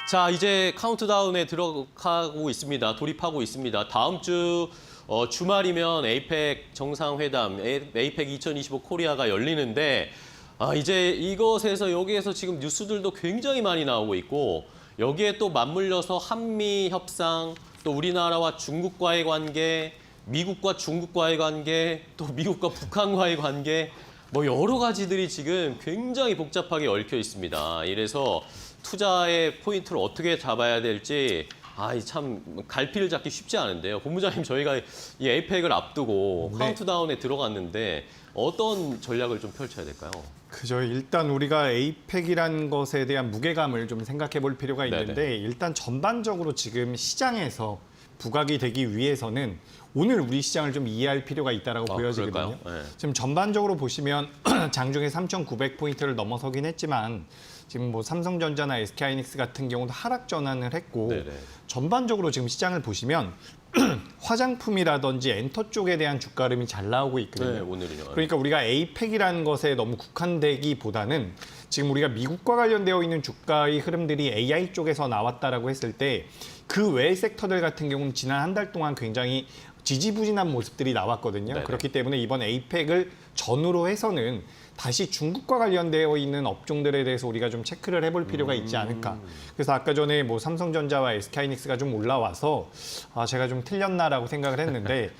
자, 이제 카운트다운에 들어가고 있습니다. 돌입하고 있습니다. 다음 주 주말이면 에이펙 정상회담, 에이펙 2025 코리아가 열리는데 이제 이것에서 여기에서 지금 뉴스들도 굉장히 많이 나오고 있고 여기에 또 맞물려서 한미 협상, 또 우리나라와 중국과의 관계, 미국과 중국과의 관계, 또 미국과 북한과의 관계, 뭐 여러 가지들이 지금 굉장히 복잡하게 얽혀 있습니다. 이래서 투자의 포인트를 어떻게 잡아야 될지 참 갈피를 잡기 쉽지 않은데요. 본부장님, 저희가 이 에이펙을 앞두고 카운트다운에 들어갔는데 어떤 전략을 좀 펼쳐야 될까요? 그죠. 일단 우리가 에이펙이라는 것에 대한 무게감을 좀 생각해 볼 필요가 있는데 네네. 일단 전반적으로 지금 시장에서 부각이 되기 위해서는 오늘 우리 시장을 좀 이해할 필요가 있다고 보여지거든요. 네. 지금 전반적으로 보시면 장중에 3,900포인트를 넘어서긴 했지만 지금 뭐 삼성전자나 SK하이닉스 같은 경우도 하락 전환을 했고 네네. 전반적으로 지금 시장을 보시면 화장품이라든지 엔터 쪽에 대한 주가 흐름이 잘 나오고 있거든요. 네, 오늘은요. 그러니까 우리가 에이펙이라는 것에 너무 국한되기보다는 지금 우리가 미국과 관련되어 있는 주가의 흐름들이 AI 쪽에서 나왔다라고 했을 때 그 외의 섹터들 같은 경우는 지난 한 달 동안 굉장히 지지부진한 모습들이 나왔거든요. 네네. 그렇기 때문에 이번 에이펙을 전후로 해서는 다시 중국과 관련되어 있는 업종들에 대해서 우리가 좀 체크를 해볼 필요가 있지 않을까. 그래서 아까 전에 뭐 삼성전자와 SK하이닉스가 좀 올라와서 제가 좀 틀렸나라고 생각을 했는데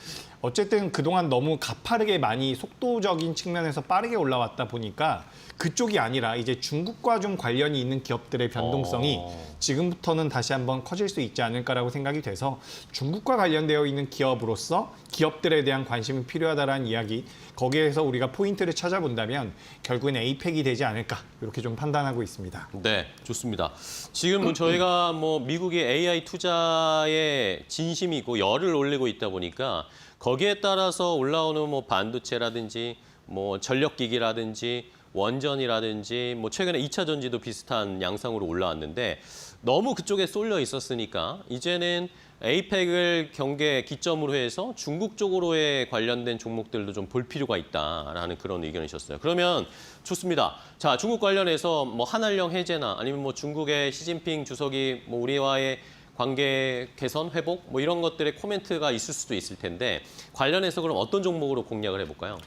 어쨌든 그동안 너무 가파르게 많이 속도적인 측면에서 빠르게 올라왔다 보니까 그쪽이 아니라 이제 중국과 좀 관련이 있는 기업들의 변동성이 지금부터는 다시 한번 커질 수 있지 않을까라고 생각이 돼서 중국과 관련되어 있는 기업으로서 기업들에 대한 관심이 필요하다라는 이야기, 거기에서 우리가 포인트를 찾아본다면 결국엔 에이펙이 되지 않을까 이렇게 좀 판단하고 있습니다. 네, 좋습니다. 지금 저희가 뭐 미국의 AI 투자에 진심이 있고 열을 올리고 있다 보니까 거기에 따라서 올라오는 뭐 반도체라든지 뭐 전력기기라든지 원전이라든지 뭐 최근에 2차 전지도 비슷한 양상으로 올라왔는데 너무 그쪽에 쏠려 있었으니까 이제는 에이펙을 경계 기점으로 해서 중국 쪽으로의 관련된 종목들도 좀 볼 필요가 있다라는 그런 의견이셨어요. 그러면 좋습니다. 자, 중국 관련해서 뭐 한한령 해제나 아니면 뭐 중국의 시진핑 주석이 뭐 우리와의 관계 개선, 회복 뭐 이런 것들의 코멘트가 있을 수도 있을 텐데 관련해서 그럼 어떤 종목으로 공략을 해볼까요?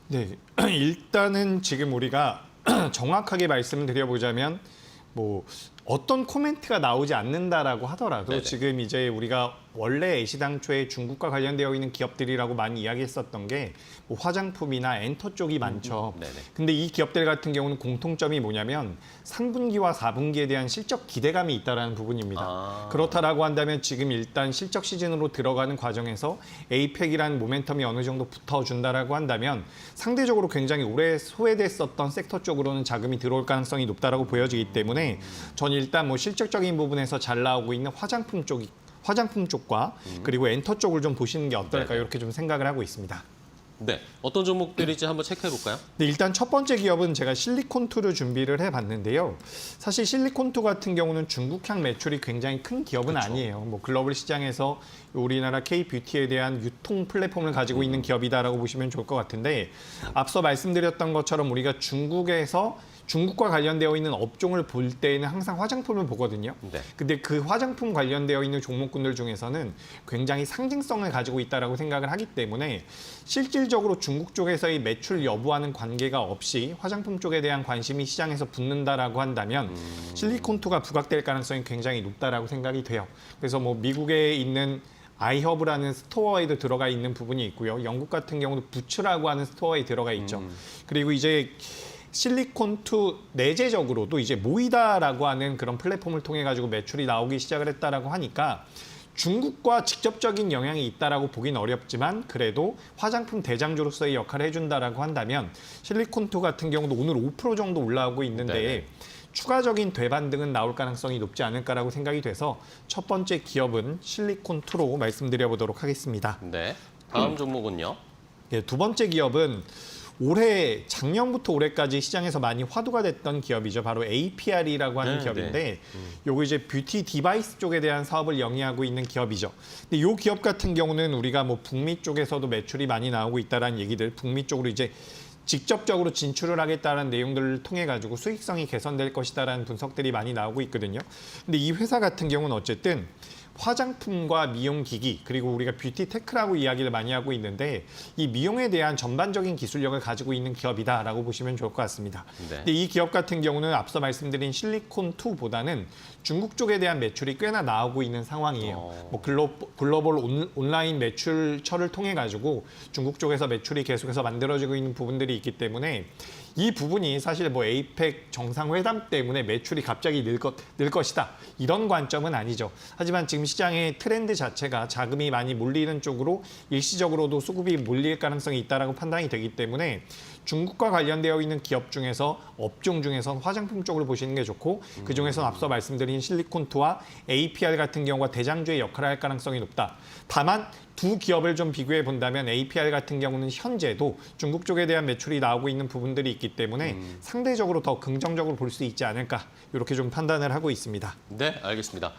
네, 일단은 지금 우리가 정확하게 말씀을 드려보자면 뭐 어떤 코멘트가 나오지 않는다라고 하더라도 네네. 지금 이제 우리가 원래 애시당초에 중국과 관련되어 있는 기업들이라고 많이 이야기했었던 게 뭐 화장품이나 엔터 쪽이 많죠. 네네. 근데 이 기업들 같은 경우는 공통점이 뭐냐면 3분기와 4분기에 대한 실적 기대감이 있다는 부분입니다. 그렇다라고 한다면 지금 일단 실적 시즌으로 들어가는 과정에서 에이펙이라는 모멘텀이 어느 정도 붙어준다라고 한다면 상대적으로 굉장히 오래 소외됐었던 섹터 쪽으로는 자금이 들어올 가능성이 높다라고 보여지기 때문에 전 일단 뭐 실적적인 부분에서 잘 나오고 있는 화장품 쪽과 그리고 엔터 쪽을 좀 보시는 게 어떨까 네네. 이렇게 좀 생각을 하고 있습니다. 네, 어떤 종목들인지 한번 체크해볼까요? 네, 일단 첫 번째 기업은 제가 실리콘투를 준비를 해봤는데요. 사실 실리콘투 같은 경우는 중국향 매출이 굉장히 큰 기업은 아니에요. 뭐 글로벌 시장에서 우리나라 K-뷰티에 대한 유통 플랫폼을 가지고 있는 기업이다라고 보시면 좋을 것 같은데 앞서 말씀드렸던 것처럼 우리가 중국과 관련되어 있는 업종을 볼 때에는 항상 화장품을 보거든요. 네. 근데 그 화장품 관련되어 있는 종목군들 중에서는 굉장히 상징성을 가지고 있다라고 생각을 하기 때문에 실질적으로 중국 쪽에서의 매출 여부와는 관계가 없이 화장품 쪽에 대한 관심이 시장에서 붙는다라고 한다면 실리콘투가 부각될 가능성이 굉장히 높다라고 생각이 돼요. 그래서 뭐 미국에 있는 아이허브라는 스토어에도 들어가 있는 부분이 있고요. 영국 같은 경우도 부츠라고 하는 스토어에 들어가 있죠. 그리고 이제 실리콘투 내재적으로도 이제 모이다라고 하는 그런 플랫폼을 통해 가지고 매출이 나오기 시작을 했다라고 하니까 중국과 직접적인 영향이 있다라고 보긴 어렵지만 그래도 화장품 대장주로서의 역할을 해준다라고 한다면 실리콘투 같은 경우도 오늘 5% 정도 올라오고 있는데 네네. 추가적인 되반등은 나올 가능성이 높지 않을까라고 생각이 돼서 첫 번째 기업은 실리콘투로 말씀드려보도록 하겠습니다. 네, 다음 종목은요? 예, 두 번째 기업은 작년부터 올해까지 시장에서 많이 화두가 됐던 기업이죠. 바로 APR이라고 하는 네, 기업인데 요거 이제 뷰티 디바이스 쪽에 대한 사업을 영위하고 있는 기업이죠. 근데 요 기업 같은 경우는 우리가 뭐 북미 쪽에서도 매출이 많이 나오고 있다라는 얘기들, 북미 쪽으로 이제 직접적으로 진출을 하겠다는 내용들을 통해 가지고 수익성이 개선될 것이다라는 분석들이 많이 나오고 있거든요. 근데 이 회사 같은 경우는 어쨌든 화장품과 미용기기 그리고 우리가 뷰티 테크라고 이야기를 많이 하고 있는데 이 미용에 대한 전반적인 기술력을 가지고 있는 기업이다라고 보시면 좋을 것 같습니다. 네. 근데 이 기업 같은 경우는 앞서 말씀드린 실리콘2보다는 중국 쪽에 대한 매출이 꽤나 나오고 있는 상황이에요. 뭐 글로벌 온라인 매출처를 통해 가지고 중국 쪽에서 매출이 계속해서 만들어지고 있는 부분들이 있기 때문에 이 부분이 사실 뭐 에이펙 정상회담 때문에 매출이 갑자기 늘 것이다. 이런 관점은 아니죠. 하지만 지금 시장의 트렌드 자체가 자금이 많이 몰리는 쪽으로 일시적으로도 수급이 몰릴 가능성이 있다라고 판단이 되기 때문에 중국과 관련되어 있는 기업 중에서 업종 중에선 화장품 쪽을 보시는 게 좋고 그중에서는 앞서 말씀드린 실리콘투와 APR 같은 경우가 대장주의 역할을 할 가능성이 높다. 다만 두 기업을 좀 비교해 본다면 APR 같은 경우는 현재도 중국 쪽에 대한 매출이 나오고 있는 부분들이 있기 때문에 상대적으로 더 긍정적으로 볼 수 있지 않을까 이렇게 좀 판단을 하고 있습니다. 네, 알겠습니다.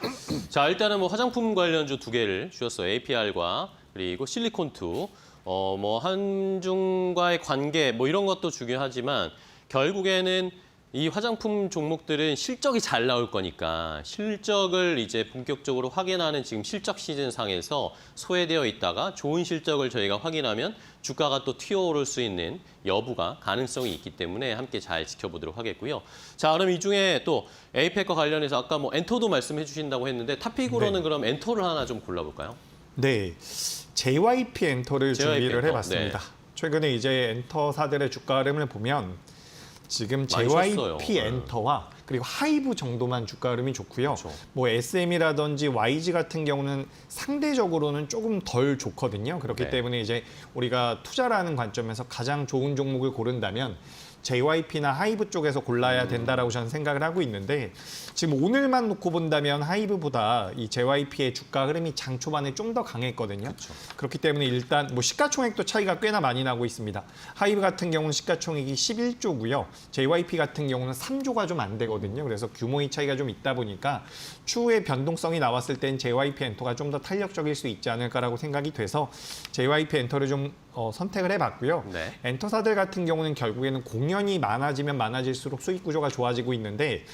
자, 일단은 뭐 화장품 관련주 두 개를 주셨어요. APR과 그리고 실리콘2. 뭐 한중과의 관계 뭐 이런 것도 중요하지만 결국에는 이 화장품 종목들은 실적이 잘 나올 거니까 실적을 이제 본격적으로 확인하는 지금 실적 시즌상에서 소외되어 있다가 좋은 실적을 저희가 확인하면 주가가 또 튀어오를 수 있는 여부가 가능성이 있기 때문에 함께 잘 지켜보도록 하겠고요. 자, 그럼 이 중에 또 에이펙과 관련해서 아까 뭐 엔터도 말씀해 주신다고 했는데 탑픽으로는 네. 그럼 엔터를 하나 좀 골라볼까요? 네, JYP 엔터를 JYP 준비를 엔터, 해봤습니다. 최근에 이제 엔터사들의 주가 흐름을 보면 지금 많이 JYP 쳤어요. 엔터와 그리고 하이브 정도만 주가 흐름이 좋고요. 그렇죠. 뭐 SM이라든지 YG 같은 경우는 상대적으로는 조금 덜 좋거든요. 그렇기 네. 때문에 이제 우리가 투자라는 관점에서 가장 좋은 종목을 고른다면 JYP나 하이브 쪽에서 골라야 된다라고 저는 생각을 하고 있는데 지금 오늘만 놓고 본다면 하이브보다 이 JYP의 주가 흐름이 장 초반에 좀 더 강했거든요. 그렇죠. 그렇기 때문에 일단 뭐 시가총액도 차이가 꽤나 많이 나고 있습니다. 하이브 같은 경우는 시가총액이 11조고요. JYP 같은 경우는 3조가 좀 안 되거든요. 그래서 규모의 차이가 좀 있다 보니까 추후에 변동성이 나왔을 땐 JYP 엔터가 좀 더 탄력적일 수 있지 않을까라고 생각이 돼서 JYP 엔터를 좀 선택을 해봤고요. 네. 엔터사들 같은 경우는 결국에는 공연이 많아지면 많아질수록 수익 구조가 좋아지고 있는데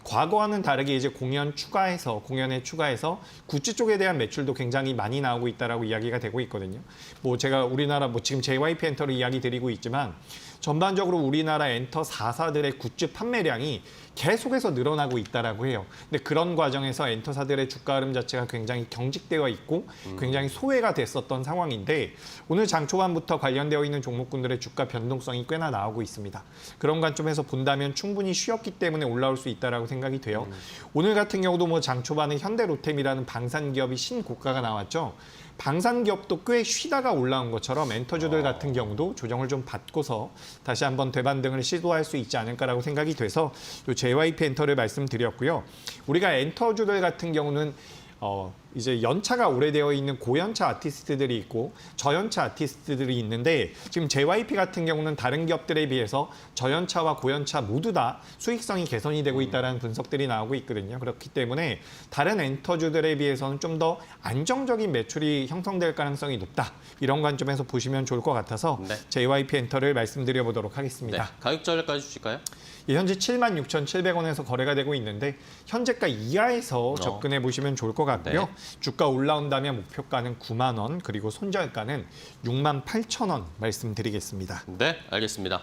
과거와는 다르게 이제 공연에 추가해서 굿즈 쪽에 대한 매출도 굉장히 많이 나오고 있다라고 이야기가 되고 있거든요. 뭐 제가 우리나라 뭐 지금 JYP 엔터를 이야기 드리고 있지만 전반적으로 우리나라 엔터 4사들의 굿즈 판매량이 계속해서 늘어나고 있다라고 해요. 근데 그런 과정에서 엔터사들의 주가 흐름 자체가 굉장히 경직되어 있고 굉장히 소외가 됐었던 상황인데 오늘 장 초반부터 관련되어 있는 종목군들의 주가 변동성이 꽤나 나오고 있습니다. 그런 관점에서 본다면 충분히 쉬었기 때문에 올라올 수 있다라고 생각이 돼요. 오늘 같은 경우도 뭐 장 초반에 현대로템이라는 방산 기업이 신고가가 나왔죠. 방산 기업도 꽤 쉬다가 올라온 것처럼 엔터주들 같은 경우도 조정을 좀 받고서 다시 한번 되반등을 시도할 수 있지 않을까라고 생각이 돼서 요 JYP 엔터를 말씀드렸고요. 우리가 엔터주들 같은 경우는 이제 연차가 오래되어 있는 고연차 아티스트들이 있고 저연차 아티스트들이 있는데 지금 JYP 같은 경우는 다른 기업들에 비해서 저연차와 고연차 모두 다 수익성이 개선이 되고 있다는 분석들이 나오고 있거든요. 그렇기 때문에 다른 엔터주들에 비해서는 좀 더 안정적인 매출이 형성될 가능성이 높다. 이런 관점에서 보시면 좋을 것 같아서 네. JYP 엔터를 말씀드려 보도록 네. 하겠습니다. 가격 전략까지 주실까요? 예, 현재 76,700원에서 거래가 되고 있는데 현재가 이하에서 접근해 보시면 좋을 것 같고요. 네. 주가 올라온다면 목표가는 9만 원 그리고 손절가는 68,000원 말씀드리겠습니다. 네, 알겠습니다.